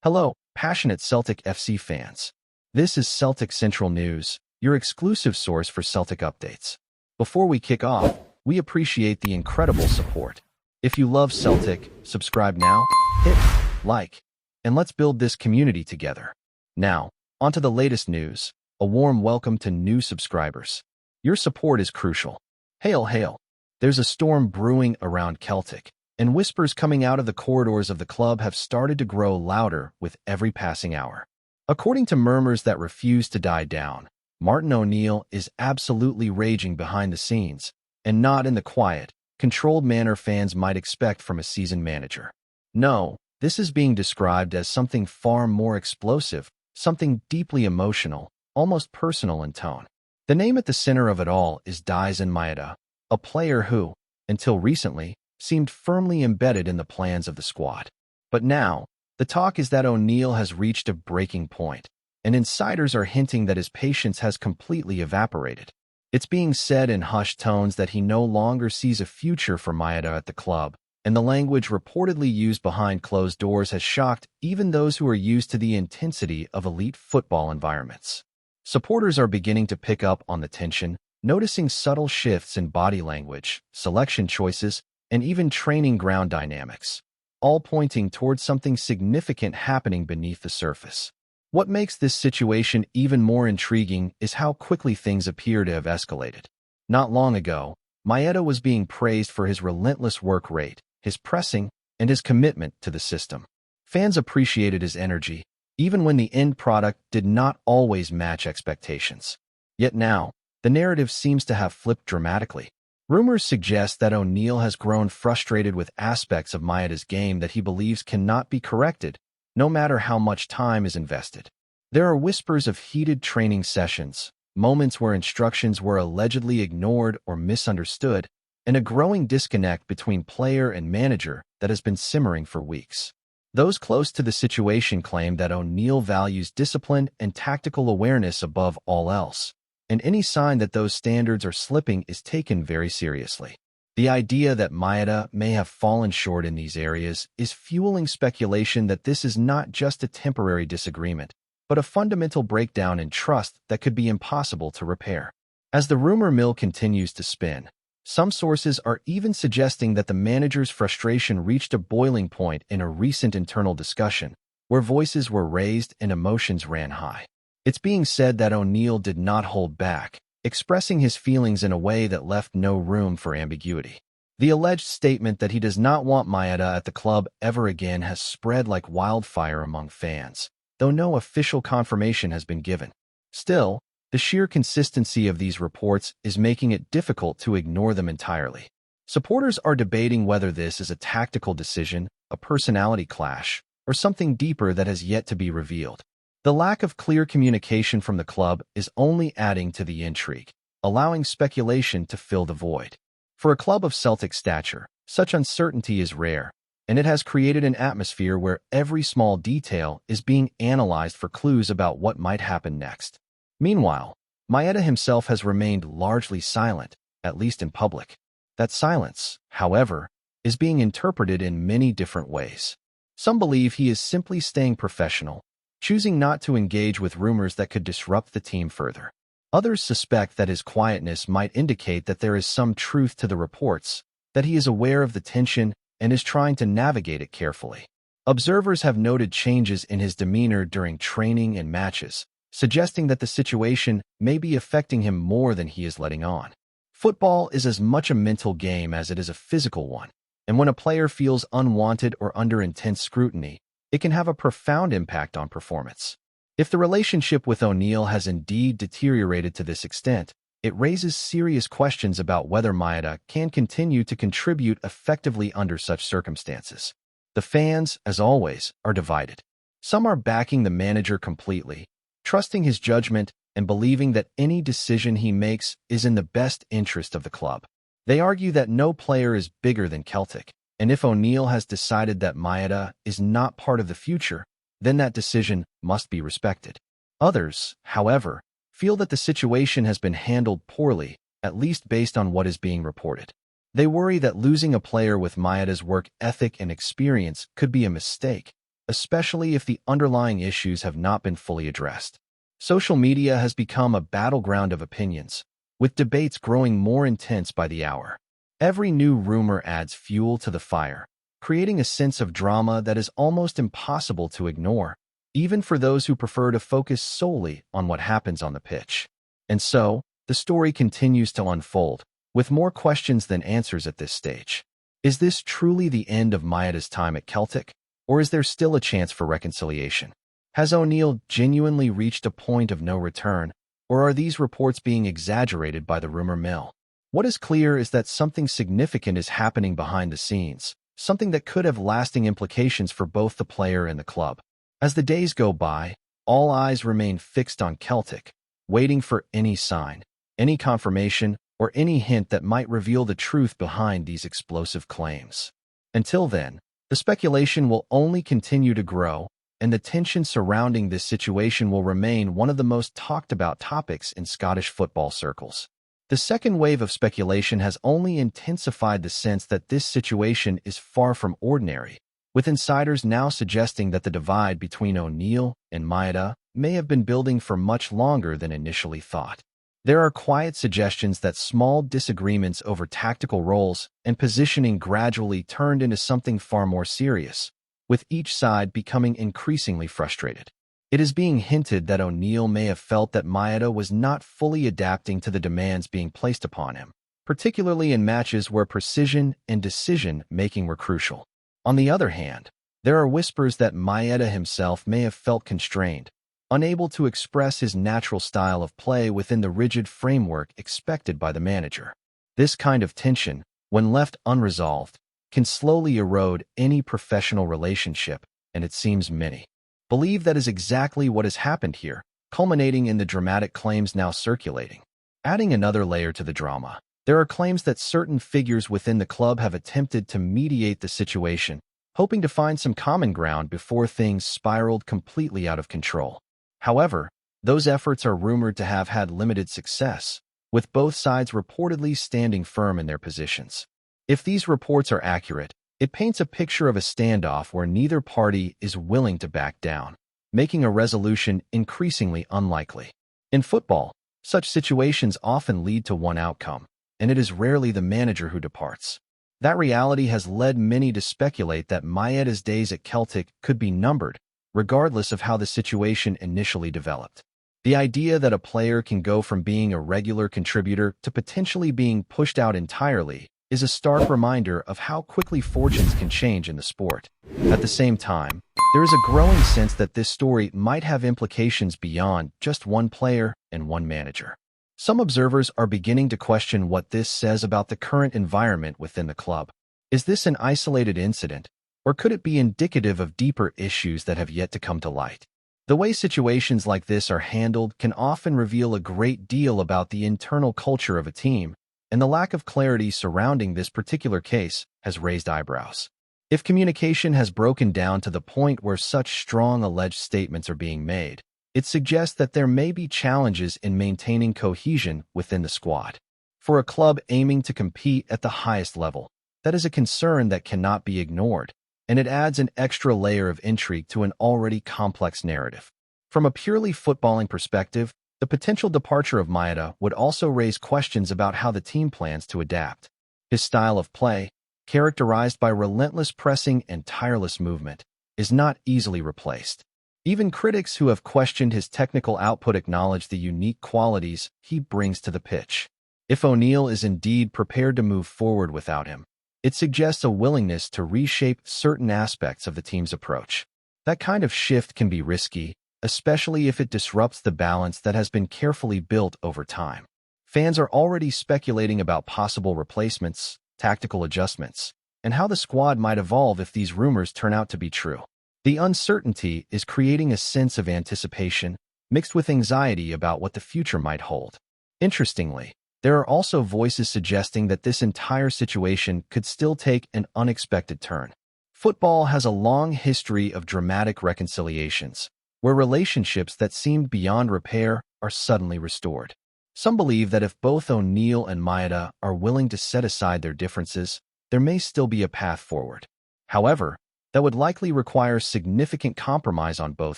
Hello, passionate Celtic FC fans. This is Celtic Central News, your exclusive source for Celtic updates. Before we kick off, we appreciate the incredible support. If you love Celtic, subscribe now, hit like, and let's build this community together. Now, onto the latest news. A warm welcome to new subscribers. Your support is crucial. Hail, hail. There's a storm brewing around Celtic, and whispers coming out of the corridors of the club have started to grow louder with every passing hour. According to murmurs that refuse to die down, Martin O'Neill is absolutely raging behind the scenes, and not in the quiet, controlled manner fans might expect from a seasoned manager. No, this is being described as something far more explosive, something deeply emotional, almost personal in tone. The name at the center of it all is Daizen Maeda, a player who, until recently, seemed firmly embedded in the plans of the squad. But now, the talk is that O'Neill has reached a breaking point, and insiders are hinting that his patience has completely evaporated. It's being said in hushed tones that he no longer sees a future for Maeda at the club, and the language reportedly used behind closed doors has shocked even those who are used to the intensity of elite football environments. Supporters are beginning to pick up on the tension, noticing subtle shifts in body language, selection choices, and even training ground dynamics, all pointing towards something significant happening beneath the surface. What makes this situation even more intriguing is how quickly things appear to have escalated. Not long ago, Maeda was being praised for his relentless work rate, his pressing, and his commitment to the system. Fans appreciated his energy, even when the end product did not always match expectations. Yet now, the narrative seems to have flipped dramatically. Rumors suggest that O'Neill has grown frustrated with aspects of Maeda's game that he believes cannot be corrected, no matter how much time is invested. There are whispers of heated training sessions, moments where instructions were allegedly ignored or misunderstood, and a growing disconnect between player and manager that has been simmering for weeks. Those close to the situation claim that O'Neill values discipline and tactical awareness above all else, and any sign that those standards are slipping is taken very seriously. The idea that Maeda may have fallen short in these areas is fueling speculation that this is not just a temporary disagreement, but a fundamental breakdown in trust that could be impossible to repair. As the rumor mill continues to spin, some sources are even suggesting that the manager's frustration reached a boiling point in a recent internal discussion, where voices were raised and emotions ran high. It's being said that O'Neill did not hold back, expressing his feelings in a way that left no room for ambiguity. The alleged statement that he does not want Maeda at the club ever again has spread like wildfire among fans, though no official confirmation has been given. Still, the sheer consistency of these reports is making it difficult to ignore them entirely. Supporters are debating whether this is a tactical decision, a personality clash, or something deeper that has yet to be revealed. The lack of clear communication from the club is only adding to the intrigue, allowing speculation to fill the void. For a club of Celtic stature, such uncertainty is rare, and it has created an atmosphere where every small detail is being analyzed for clues about what might happen next. Meanwhile, Maeda himself has remained largely silent, at least in public. That silence, however, is being interpreted in many different ways. Some believe he is simply staying professional, choosing not to engage with rumors that could disrupt the team further. Others suspect that his quietness might indicate that there is some truth to the reports, that he is aware of the tension and is trying to navigate it carefully. Observers have noted changes in his demeanor during training and matches, suggesting that the situation may be affecting him more than he is letting on. Football is as much a mental game as it is a physical one, and when a player feels unwanted or under intense scrutiny, it can have a profound impact on performance. If the relationship with O'Neill has indeed deteriorated to this extent, it raises serious questions about whether Maeda can continue to contribute effectively under such circumstances. The fans, as always, are divided. Some are backing the manager completely, trusting his judgment and believing that any decision he makes is in the best interest of the club. They argue that no player is bigger than Celtic, and if O'Neill has decided that Maeda is not part of the future, then that decision must be respected. Others, however, feel that the situation has been handled poorly, at least based on what is being reported. They worry that losing a player with Maeda's work ethic and experience could be a mistake, especially if the underlying issues have not been fully addressed. Social media has become a battleground of opinions, with debates growing more intense by the hour. Every new rumor adds fuel to the fire, creating a sense of drama that is almost impossible to ignore, even for those who prefer to focus solely on what happens on the pitch. And so, the story continues to unfold, with more questions than answers at this stage. Is this truly the end of Maeda's time at Celtic, or is there still a chance for reconciliation? Has O'Neill genuinely reached a point of no return, or are these reports being exaggerated by the rumor mill? What is clear is that something significant is happening behind the scenes, something that could have lasting implications for both the player and the club. As the days go by, all eyes remain fixed on Celtic, waiting for any sign, any confirmation, or any hint that might reveal the truth behind these explosive claims. Until then, the speculation will only continue to grow, and the tension surrounding this situation will remain one of the most talked about topics in Scottish football circles. The second wave of speculation has only intensified the sense that this situation is far from ordinary, with insiders now suggesting that the divide between O'Neill and Maeda may have been building for much longer than initially thought. There are quiet suggestions that small disagreements over tactical roles and positioning gradually turned into something far more serious, with each side becoming increasingly frustrated. It is being hinted that O'Neill may have felt that Maeda was not fully adapting to the demands being placed upon him, particularly in matches where precision and decision-making were crucial. On the other hand, there are whispers that Maeda himself may have felt constrained, unable to express his natural style of play within the rigid framework expected by the manager. This kind of tension, when left unresolved, can slowly erode any professional relationship, and it seems many believe that is exactly what has happened here, culminating in the dramatic claims now circulating. Adding another layer to the drama, there are claims that certain figures within the club have attempted to mediate the situation, hoping to find some common ground before things spiraled completely out of control. However, those efforts are rumored to have had limited success, with both sides reportedly standing firm in their positions. If these reports are accurate, it paints a picture of a standoff where neither party is willing to back down, making a resolution increasingly unlikely. In football, such situations often lead to one outcome, and it is rarely the manager who departs. That reality has led many to speculate that Maeda's days at Celtic could be numbered, regardless of how the situation initially developed. The idea that a player can go from being a regular contributor to potentially being pushed out entirely is a stark reminder of how quickly fortunes can change in the sport. At the same time, there is a growing sense that this story might have implications beyond just one player and one manager. Some observers are beginning to question what this says about the current environment within the club. Is this an isolated incident, or could it be indicative of deeper issues that have yet to come to light? The way situations like this are handled can often reveal a great deal about the internal culture of a team, and the lack of clarity surrounding this particular case has raised eyebrows. If communication has broken down to the point where such strong alleged statements are being made, it suggests that there may be challenges in maintaining cohesion within the squad. For a club aiming to compete at the highest level, that is a concern that cannot be ignored, and it adds an extra layer of intrigue to an already complex narrative. From a purely footballing perspective, the potential departure of Maeda would also raise questions about how the team plans to adapt. His style of play, characterized by relentless pressing and tireless movement, is not easily replaced. Even critics who have questioned his technical output acknowledge the unique qualities he brings to the pitch. If O'Neill is indeed prepared to move forward without him, it suggests a willingness to reshape certain aspects of the team's approach. That kind of shift can be risky, especially if it disrupts the balance that has been carefully built over time. Fans are already speculating about possible replacements, tactical adjustments, and how the squad might evolve if these rumors turn out to be true. The uncertainty is creating a sense of anticipation, mixed with anxiety about what the future might hold. Interestingly, there are also voices suggesting that this entire situation could still take an unexpected turn. Football has a long history of dramatic reconciliations, where relationships that seemed beyond repair are suddenly restored. Some believe that if both O'Neill and Maeda are willing to set aside their differences, there may still be a path forward. However, that would likely require significant compromise on both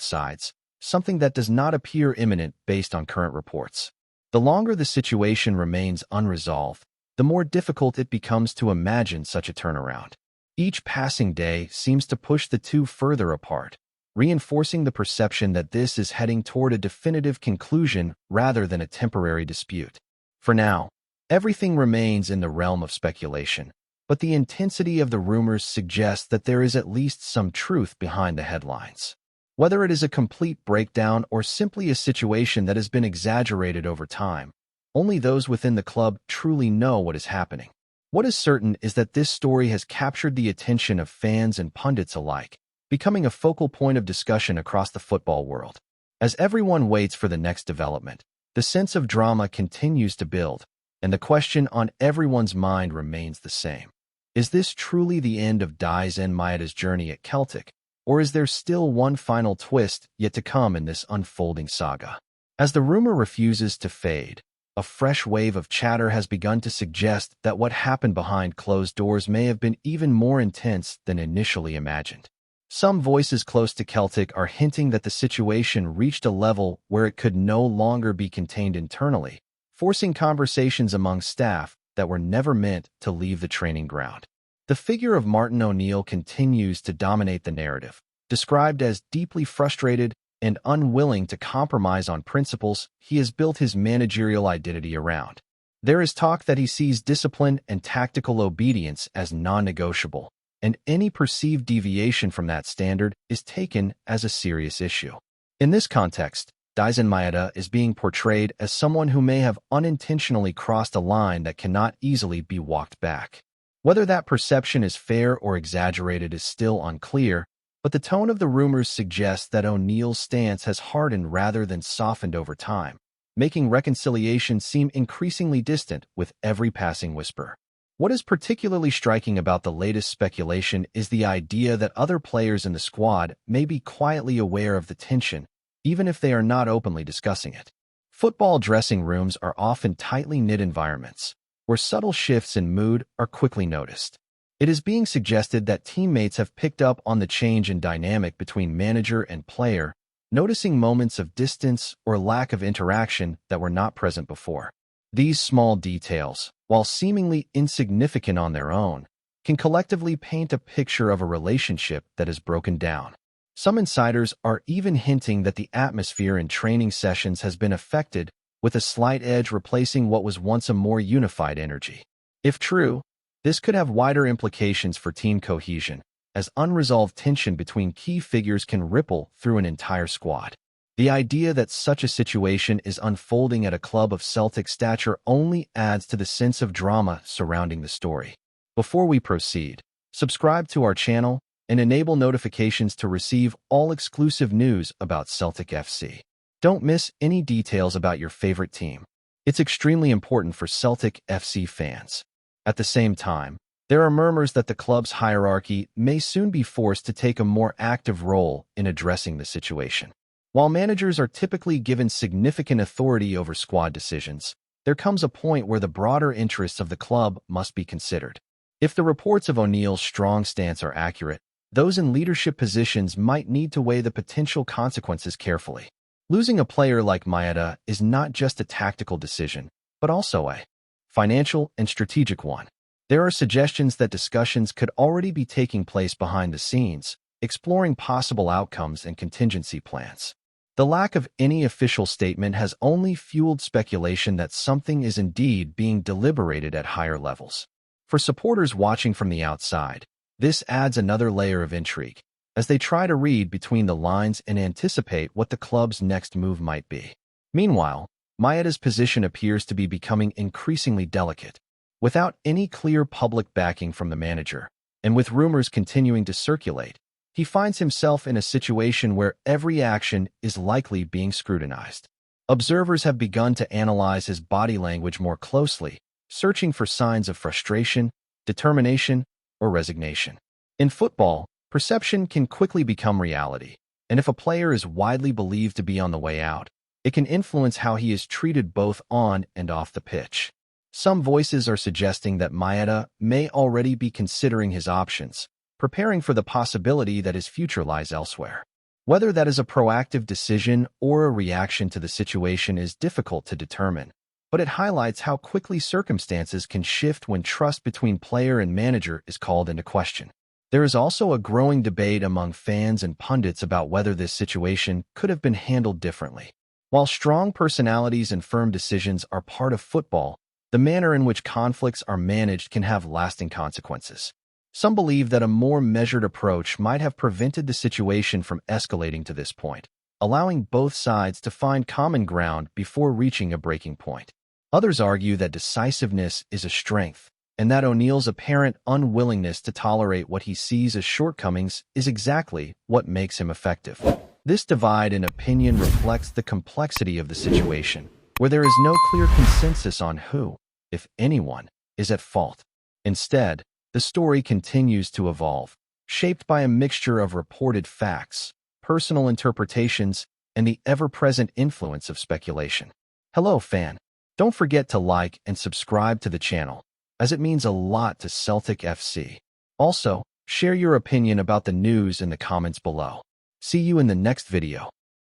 sides, something that does not appear imminent based on current reports. The longer the situation remains unresolved, the more difficult it becomes to imagine such a turnaround. Each passing day seems to push the two further apart, reinforcing the perception that this is heading toward a definitive conclusion rather than a temporary dispute. For now, everything remains in the realm of speculation, but the intensity of the rumors suggests that there is at least some truth behind the headlines. Whether it is a complete breakdown or simply a situation that has been exaggerated over time, only those within the club truly know what is happening. What is certain is that this story has captured the attention of fans and pundits alike, becoming a focal point of discussion across the football world. As everyone waits for the next development, the sense of drama continues to build, and the question on everyone's mind remains the same. Is this truly the end of Daizen Maeda's journey at Celtic, or is there still one final twist yet to come in this unfolding saga? As the rumor refuses to fade, a fresh wave of chatter has begun to suggest that what happened behind closed doors may have been even more intense than initially imagined. Some voices close to Celtic are hinting that the situation reached a level where it could no longer be contained internally, forcing conversations among staff that were never meant to leave the training ground. The figure of Martin O'Neill continues to dominate the narrative. Described as deeply frustrated and unwilling to compromise on principles he has built his managerial identity around. There is talk that he sees discipline and tactical obedience as non-negotiable, and any perceived deviation from that standard is taken as a serious issue. In this context, Daizen Maeda is being portrayed as someone who may have unintentionally crossed a line that cannot easily be walked back. Whether that perception is fair or exaggerated is still unclear, but the tone of the rumors suggests that O'Neill's stance has hardened rather than softened over time, making reconciliation seem increasingly distant with every passing whisper. What is particularly striking about the latest speculation is the idea that other players in the squad may be quietly aware of the tension, even if they are not openly discussing it. Football dressing rooms are often tightly knit environments, where subtle shifts in mood are quickly noticed. It is being suggested that teammates have picked up on the change in dynamic between manager and player, noticing moments of distance or lack of interaction that were not present before. These small details, while seemingly insignificant on their own, can collectively paint a picture of a relationship that is broken down. Some insiders are even hinting that the atmosphere in training sessions has been affected, with a slight edge replacing what was once a more unified energy. If true, this could have wider implications for team cohesion, as unresolved tension between key figures can ripple through an entire squad. The idea that such a situation is unfolding at a club of Celtic stature only adds to the sense of drama surrounding the story. Before we proceed, subscribe to our channel and enable notifications to receive all exclusive news about Celtic FC. Don't miss any details about your favorite team. It's extremely important for Celtic FC fans. At the same time, there are murmurs that the club's hierarchy may soon be forced to take a more active role in addressing the situation. While managers are typically given significant authority over squad decisions, there comes a point where the broader interests of the club must be considered. If the reports of O'Neill's strong stance are accurate, those in leadership positions might need to weigh the potential consequences carefully. Losing a player like Maeda is not just a tactical decision, but also a financial and strategic one. There are suggestions that discussions could already be taking place behind the scenes, exploring possible outcomes and contingency plans. The lack of any official statement has only fueled speculation that something is indeed being deliberated at higher levels. For supporters watching from the outside, this adds another layer of intrigue, as they try to read between the lines and anticipate what the club's next move might be. Meanwhile, Maeda's position appears to be becoming increasingly delicate. Without any clear public backing from the manager, and with rumors continuing to circulate, he finds himself in a situation where every action is likely being scrutinized. Observers have begun to analyze his body language more closely, searching for signs of frustration, determination, or resignation. In football, perception can quickly become reality, and if a player is widely believed to be on the way out, it can influence how he is treated both on and off the pitch. Some voices are suggesting that Maeda may already be considering his options, preparing for the possibility that his future lies elsewhere. Whether that is a proactive decision or a reaction to the situation is difficult to determine, but it highlights how quickly circumstances can shift when trust between player and manager is called into question. There is also a growing debate among fans and pundits about whether this situation could have been handled differently. While strong personalities and firm decisions are part of football, the manner in which conflicts are managed can have lasting consequences. Some believe that a more measured approach might have prevented the situation from escalating to this point, allowing both sides to find common ground before reaching a breaking point. Others argue that decisiveness is a strength, and that O'Neill's apparent unwillingness to tolerate what he sees as shortcomings is exactly what makes him effective. This divide in opinion reflects the complexity of the situation, where there is no clear consensus on who, if anyone, is at fault. Instead, the story continues to evolve, shaped by a mixture of reported facts, personal interpretations, and the ever-present influence of speculation. Hello, fan. Don't forget to like and subscribe to the channel, as it means a lot to Celtic FC. Also, share your opinion about the news in the comments below. See you in the next video.